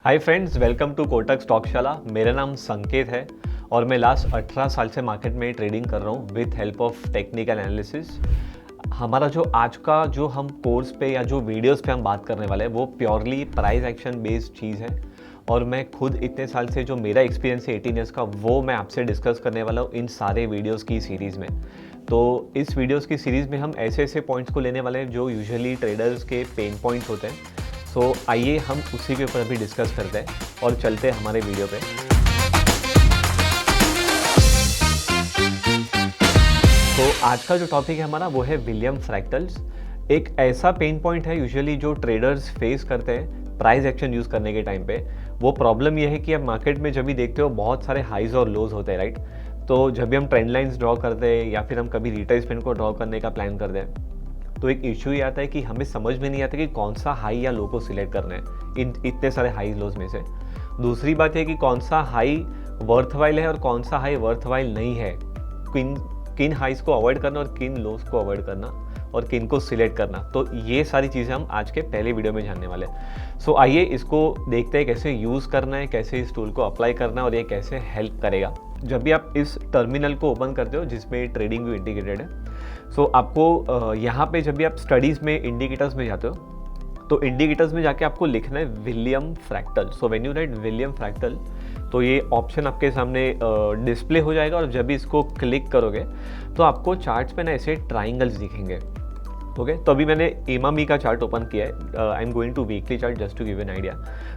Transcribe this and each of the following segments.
Hi friends, welcome to Kotak Stockshaala. मेरा नाम संकेत है और मैं लास्ट 18 साल से मार्केट में ट्रेडिंग कर रहा हूँ with help of technical analysis. हमारा जो आज का जो हम कोर्स पे या जो वीडियोस पे हम बात करने वाले हैं वो प्योरली प्राइस एक्शन बेस्ड चीज़ है और मैं खुद इतने साल से जो मेरा एक्सपीरियंस है 18 ईयर्स का वो मैं आपसे डिस्कस करने वाला हूँ इन सारे वीडियोज़ की सीरीज़ में। तो इस वीडियोज़ की सीरीज़ में हम ऐसे ऐसे पॉइंट्स को लेने वाले हैं जो यूजुअली ट्रेडर्स के पेन पॉइंट्स होते हैं। सो आइए हम उसी के ऊपर अभी डिस्कस करते हैं और चलते हैं हमारे वीडियो पे। तो आज का जो टॉपिक है हमारा वो है विलियम फ्रैक्टल्स। एक ऐसा पेन पॉइंट है यूजुअली जो ट्रेडर्स फेस करते हैं प्राइस एक्शन यूज़ करने के टाइम पे। वो प्रॉब्लम ये है कि आप मार्केट में जब भी देखते हो बहुत सारे हाइज और लोज होते हैं, राइट। तो जब भी हम ट्रेंड लाइन्स ड्रॉ करते हैं या फिर हम कभी रिट्रेसमेंट को ड्रॉ करने का प्लान करते हैं तो एक इशू ये आता है कि हमें समझ में नहीं आता कि कौन सा हाई या लो को सिलेक्ट करना है इन इतने सारे हाई लोज में से। दूसरी बात है कि कौन सा हाई वर्थवाइल है और कौन सा हाई वर्थवाइल नहीं है, किन किन हाइज को अवॉइड करना और किन लोज को अवॉइड करना और किन को सिलेक्ट करना। तो ये सारी चीज़ें हम आज के पहले वीडियो में जानने वाले हैं। सो आइए इसको देखते हैं कैसे यूज़ करना है, कैसे इस टूल को अप्लाई करना है और ये कैसे हेल्प करेगा। जब भी आप इस टर्मिनल को ओपन करते हो जिसमें ट्रेडिंग व्यू इंटीग्रेटेड है, सो आपको यहाँ पे जब भी आप स्टडीज़ में इंडिकेटर्स में जाते हो तो इंडिकेटर्स में जाके आपको लिखना है William fractal. So when you right William fractal तो ये ऑप्शन आपके सामने डिस्प्ले हो जाएगा और जब भी इसको क्लिक करोगे तो आपको चार्ट्स पे ना ऐसे ट्राइंगल्स दिखेंगे। ओके, तो अभी मैंने एमामी का चार्ट ओपन किया है। I am going to weekly chart just to give an idea.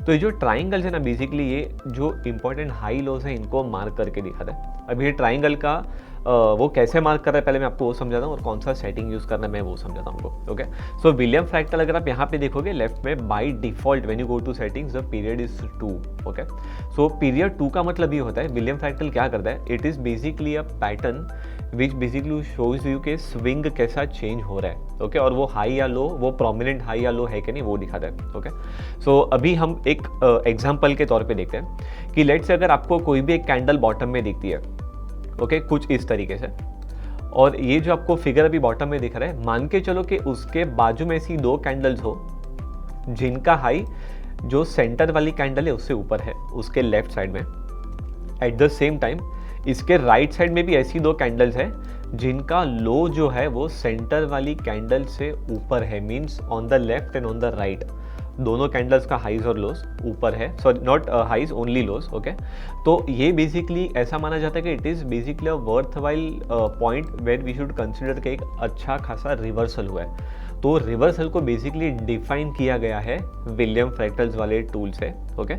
तो ये जो ट्राइंगल्स है ना, बेसिकली ये जो इंपॉर्टेंट हाई लोज है इनको मार्क करके दिखाता है। अभी ये ट्राइंगल का वो कैसे मार्क कर रहा है पहले मैं आपको वो समझाता हूँ और कौन सा सेटिंग यूज़ करना है मैं वो समझाता हूँ आपको। ओके, सो विलियम फ्रैक्टल अगर आप यहाँ पे देखोगे लेफ्ट में by default when you go to settings the period is 2। Okay, so period 2 का मतलब ये होता है विलियम फ्रैक्टल क्या करता है, it is basically a pattern which basically shows you के स्विंग कैसा चेंज हो रहा है। ओके, और वो हाई या लो, वो प्रोमिनेंट हाई या लो है कि नहीं वो दिखाता है। ओके, सो अभी हम एक एग्जाम्पल के तौर पे देखते हैं कि लेट्स से अगर आपको कोई भी एक कैंडल बॉटम में दिखती है, ओके, कुछ इस तरीके से, और ये जो आपको फिगर अभी बॉटम में दिख रहा है, मान के चलो कि उसके बाजू में ऐसी 2 कैंडल्स हो जिनका हाई जो सेंटर वाली कैंडल है उससे ऊपर है उसके लेफ्ट साइड में। एट द सेम टाइम इसके राइट साइड में भी ऐसी 2 कैंडल्स है जिनका लो जो है वो सेंटर वाली कैंडल से ऊपर है, means on the left and on the right दोनों कैंडल्स का हाइज और लोस ऊपर है। Sorry, not highs, only lows. Okay, तो ये बेसिकली ऐसा माना जाता है कि it is basically a worthwhile point where we should consider कि एक अच्छा खासा रिवर्सल हुआ है। तो रिवर्सल को बेसिकली डिफाइन किया गया है विलियम फ्रैक्टल्स वाले टूल से। ओके,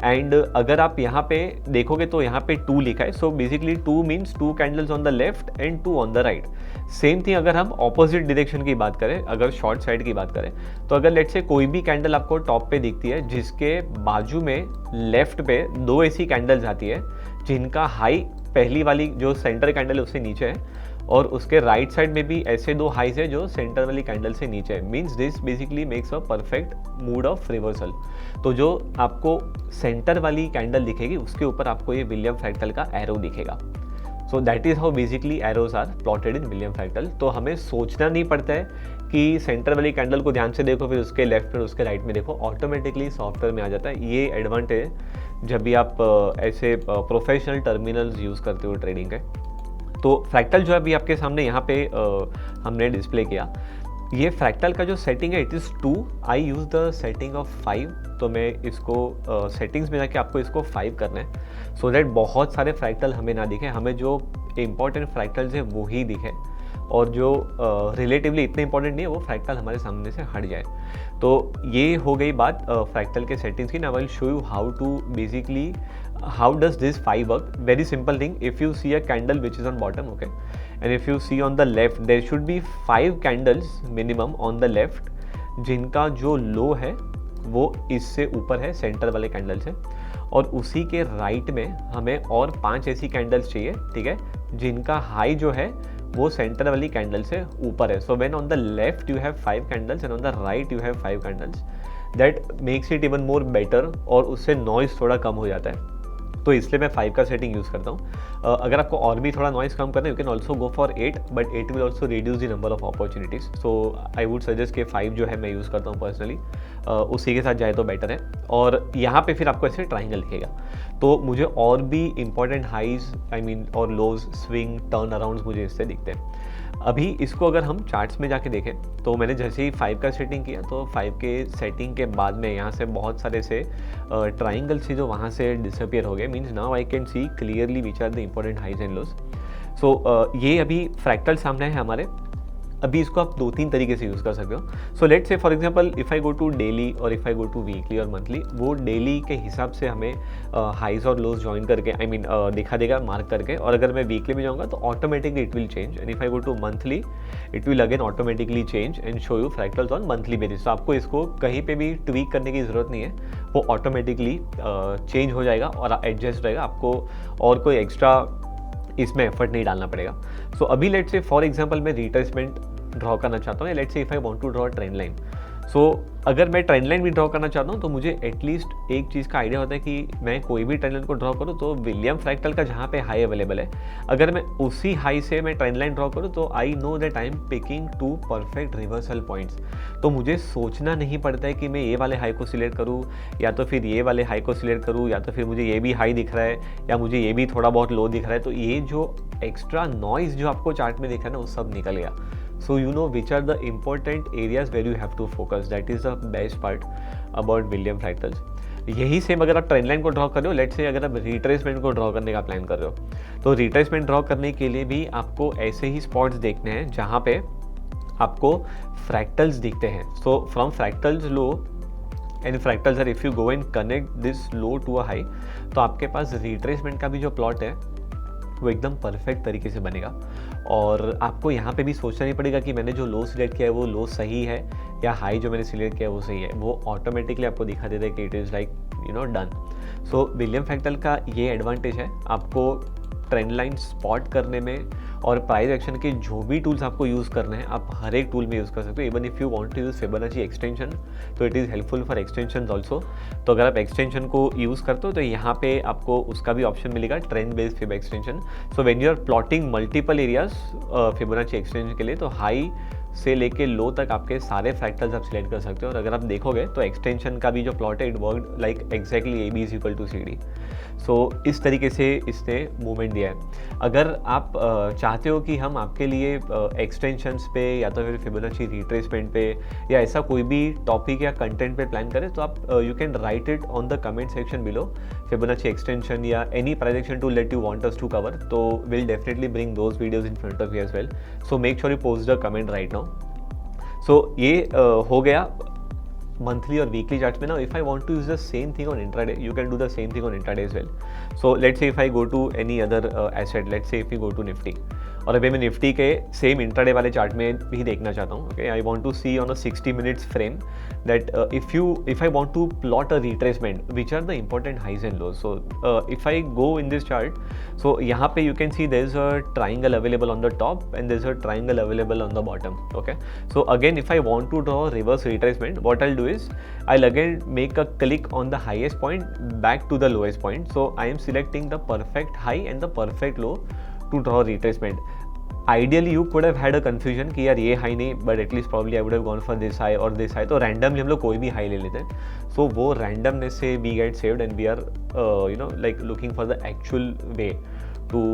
एंड अगर आप यहाँ पे देखोगे तो यहाँ पे 2 लिखा है। So basically 2 means 2 candles on the left and 2 on the right. Same thing अगर हम ऑपोजिट डायरेक्शन की बात करें, अगर शॉर्ट साइड की बात करें, तो अगर लेट्स से कोई भी कैंडल आपको टॉप पे दिखती है जिसके बाजू में लेफ्ट पे 2 ऐसी कैंडल्स आती है जिनका हाई पहली वाली जो सेंटर कैंडल है उससे नीचे है और उसके राइट साइड में भी ऐसे 2 हाइज है जो सेंटर वाली कैंडल से नीचे है, means this basically makes a perfect mood off reversal. तो जो आपको सेंटर वाली कैंडल दिखेगी उसके ऊपर आपको ये विलियम फ्रैक्टल का एरो दिखेगा। So that is how basically arrows are plotted in William fractal. तो हमें सोचना नहीं पड़ता है कि सेंटर वाली कैंडल को ध्यान से देखो फिर उसके लेफ्ट में उसके राइट में देखो, ऑटोमेटिकली सॉफ्टवेयर में आ जाता है। ये एडवांटेज जब भी आप ऐसे प्रोफेशनल टर्मिनल्स यूज़ करते हो ट्रेडिंग के। तो फ्रैक्टल जो अभी आपके सामने यहाँ पे हमने डिस्प्ले किया, ये फ्रैक्टल का जो सेटिंग है it is 2। I use the setting of 5। तो मैं इसको सेटिंग्स में जाके आपको इसको 5 करना है सो दैट बहुत सारे फ्रैक्टल हमें ना दिखे, हमें जो इंपॉर्टेंट फ्रैक्टल्स है वो ही दिखे और जो रिलेटिवली इतने इंपॉर्टेंट नहीं है वो फ्रैक्टल हमारे सामने से हट जाए। तो ये हो गई बात फ्रैक्टल के सेटिंग्स की। Now I will show you how to basically how does this 5 work. Very simple thing, if you see a candle which is on bottom, okay, and if you see on the left there should be 5 candles minimum on the left जिनका जो लो है वो इससे ऊपर है centre वाले candle से, और उसी के राइट में हमें और 5 ऐसी कैंडल्स चाहिए, ठीक है, जिनका हाई जो है वो सेंटर वाली कैंडल से ऊपर है। So when on the left you have 5 candles and on the right you have 5 candles, that makes it even more better और उससे नॉइज थोड़ा कम हो जाता है। तो तो इसलिए मैं 5 का सेटिंग यूज़ करता हूँ। अगर आपको और भी थोड़ा नॉइस कम करना है, you can also go for 8, but 8 will also reduce the number of opportunities. So I would suggest कि 5 जो है मैं यूज़ करता हूँ पर्सनली, उसी के साथ जाए तो बेटर है। और यहाँ पे फिर आपको ऐसे ट्राइंगल दिखेगा, तो मुझे और भी इंपॉर्टेंट हाइज और लोज, स्विंग, टर्न अराउंड्स मुझे इससे दिखते हैं। अभी इसको अगर हम चार्ट्स में जाके देखें तो मैंने जैसे ही 5 का सेटिंग किया, तो 5 के सेटिंग के बाद में यहाँ से बहुत सारे से ट्राइंगल से जो वहाँ से डिसअपियर हो गए, means now I can see clearly which are the important highs and lows. So ये अभी फ्रैक्टल सामने है हमारे। अभी इसको आप 2-3 तरीके से यूज़ कर सकते हो। So let's say for example if I go to daily और if I go to weekly और मंथली, वो डेली के हिसाब से हमें हाइज और लोज ज्वाइन करके दिखा देगा मार्क करके, और अगर मैं वीकली में जाऊँगा तो automatically it will change, and if I go to monthly it will again automatically change and show you fractals on monthly basis. तो आपको इसको कहीं पे भी ट्वीक करने की ज़रूरत नहीं है, वो ऑटोमेटिकली चेंज हो जाएगा और एडजस्ट रहेगा, आपको और कोई एक्स्ट्रा इसमें एफर्ट नहीं डालना पड़ेगा। सो अभी लेट्स से फॉर एग्जांपल मैं रिट्रेसमेंट ड्रॉ करना चाहता हूँ, let's say if I want to draw trend line. So अगर मैं ट्रेंड लाइन भी ड्रॉ करना चाहता हूँ तो मुझे एटलीस्ट एक चीज़ का आइडिया होता है कि मैं कोई भी ट्रेंड लाइन को ड्रॉ करूँ तो विलियम फ्रैक्टल का जहाँ पे हाई अवेलेबल है, अगर मैं उसी हाई से मैं ट्रेंड लाइन ड्रॉ करूँ तो I know that I am picking 2 perfect reversal points. तो मुझे सोचना नहीं पड़ता है कि मैं ये वाले हाई को सिलेक्ट करूँ या तो फिर ये वाले हाई को सिलेक्ट करूँ, या तो फिर मुझे ये भी हाई दिख रहा है या मुझे ये भी थोड़ा बहुत लो दिख रहा है। तो ये जो एक्स्ट्रा नॉइज़ जो आपको चार्ट में दिखा है ना, वो सब निकल गया। So you know which are the important areas where you have to focus. That is the best part about William fractals. यही सेम अगर आप ट्रेंड लाइन को ड्रॉ कर रहे हो, लेट्स से अगर आप रिट्रेसमेंट को ड्रॉ करने का प्लान कर रहे हो, तो रिट्रेसमेंट ड्रॉ करने के लिए भी आपको ऐसे ही स्पॉट्स देखने हैं जहाँ पे आपको फ्रैक्टल्स दिखते हैं। So from fractals low and fractals are if you go and connect this low to a high, तो आपके पास रिट्रेसमेंट का भी जो प्लॉट है वो एकदम परफेक्ट तरीके से बनेगा। और आपको यहाँ पे भी सोचना नहीं पड़ेगा कि मैंने जो लो सिलेक्ट किया है वो लो सही है या हाई जो मैंने सिलेक्ट किया है वो सही है, वो ऑटोमेटिकली आपको दिखा देता है कि it is like done. So William fractal का ये एडवांटेज है, आपको ट्रेंड लाइन स्पॉट करने में और प्राइस एक्शन के जो भी टूल्स आपको यूज़ करने हैं आप हर एक टूल में यूज़ कर सकते हो। Even if you want to use Fibonacci extension तो it is helpful for extension also. तो अगर आप एक्सटेंशन को यूज़ करते हो तो यहाँ पे आपको उसका भी ऑप्शन मिलेगा, trend based fib extension. So when you are plotting multiple areas Fibonacci extension के लिए, तो हाई से लेके लो तक आपके सारे फ्रैक्टल्स आप सिलेक्ट कर सकते हो। और अगर आप देखोगे तो एक्सटेंशन का भी जो प्लॉट है it work like exactly A B is equal to C D. So इस तरीके से इसने मूवमेंट दिया है। अगर आप चाहते हो कि हम आपके लिए एक्सटेंशंस पे या तो फिर फिबोनाची रिट्रेसमेंट पे या ऐसा कोई भी टॉपिक या कंटेंट पे प्लान करें, तो आप you can write it on the comment section below, Fibonacci extension या any price action tool that you want us to cover, तो will definitely bring those videos in front of you as well. So make sure you post the comment right now. So ये हो गया monthly or weekly charts में ना। if I want to use the same thing on intraday, you can do the same thing on intraday as well. So let's say if I go to any other asset, let's say if we go to Nifty, और अभी मैं Nifty के same intraday वाले chart में भी देखना चाहता हूँ। Okay, I want to see on a 60 minutes frame that if I want to plot a retracement which are the important highs and lows. So if I go in this chart, so यहाँ पे you can see there is a triangle available on the top and there is a triangle available on the bottom. Okay, so again if I want to draw reverse retracement, what I will do is I'll again make a click on the highest point back to the lowest point. So I am selecting the perfect high and the perfect low to draw retracement. Ideally you could have had a confusion कि यार ये high नहीं, but at least probably I would have gone for this high or this high. तो randomly हम लोग कोई भी high ले लेते हैं, so वो randomness से we get saved and we are like looking for the actual way to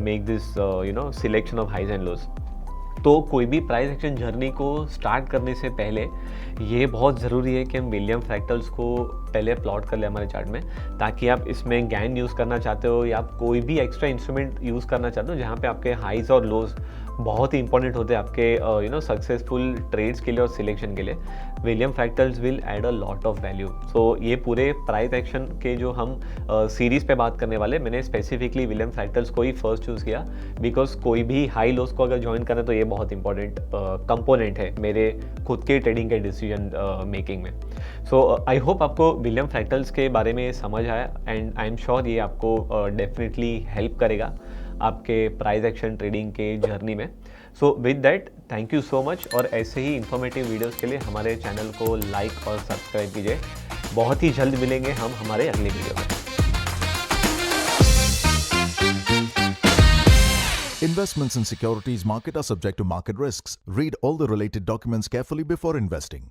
make this selection of highs and lows. तो कोई भी प्राइस एक्शन जर्नी को स्टार्ट करने से पहले ये बहुत ज़रूरी है कि हम विलियम फ्रैक्टल्स को पहले प्लॉट कर ले हमारे चार्ट में, ताकि आप इसमें गैन यूज़ करना चाहते हो या आप कोई भी एक्स्ट्रा इंस्ट्रूमेंट यूज़ करना चाहते हो जहाँ पे आपके हाइज और लोज बहुत ही इंपॉर्टेंट होते हैं आपके सक्सेसफुल ट्रेड्स के लिए और सिलेक्शन के लिए, William fractals will add a lot of value. So ये पूरे प्राइस एक्शन के जो हम सीरीज़ पे बात करने वाले, मैंने स्पेसिफिकली विलियम फ्रैक्टल्स को ही फर्स्ट चूज़ किया बिकॉज कोई भी हाई लोज को अगर ज्वाइन करें तो ये बहुत इंपॉर्टेंट कंपोनेंट है मेरे खुद के ट्रेडिंग के डिसीजन मेकिंग में। सो आई होप आपको विलियम फ्रैक्टल्स के बारे में समझ आया एंड आई एम श्योर ये आपको डेफिनेटली हेल्प करेगा आपके प्राइस एक्शन ट्रेडिंग के जर्नी में। So with that thank you so much, और ऐसे ही इंफॉर्मेटिव वीडियोस के लिए हमारे चैनल को लाइक और सब्सक्राइब कीजिए। बहुत ही जल्द मिलेंगे हम हमारे अगले वीडियो में। Investments in securities market are subject to market risks. Read all the related documents carefully before investing.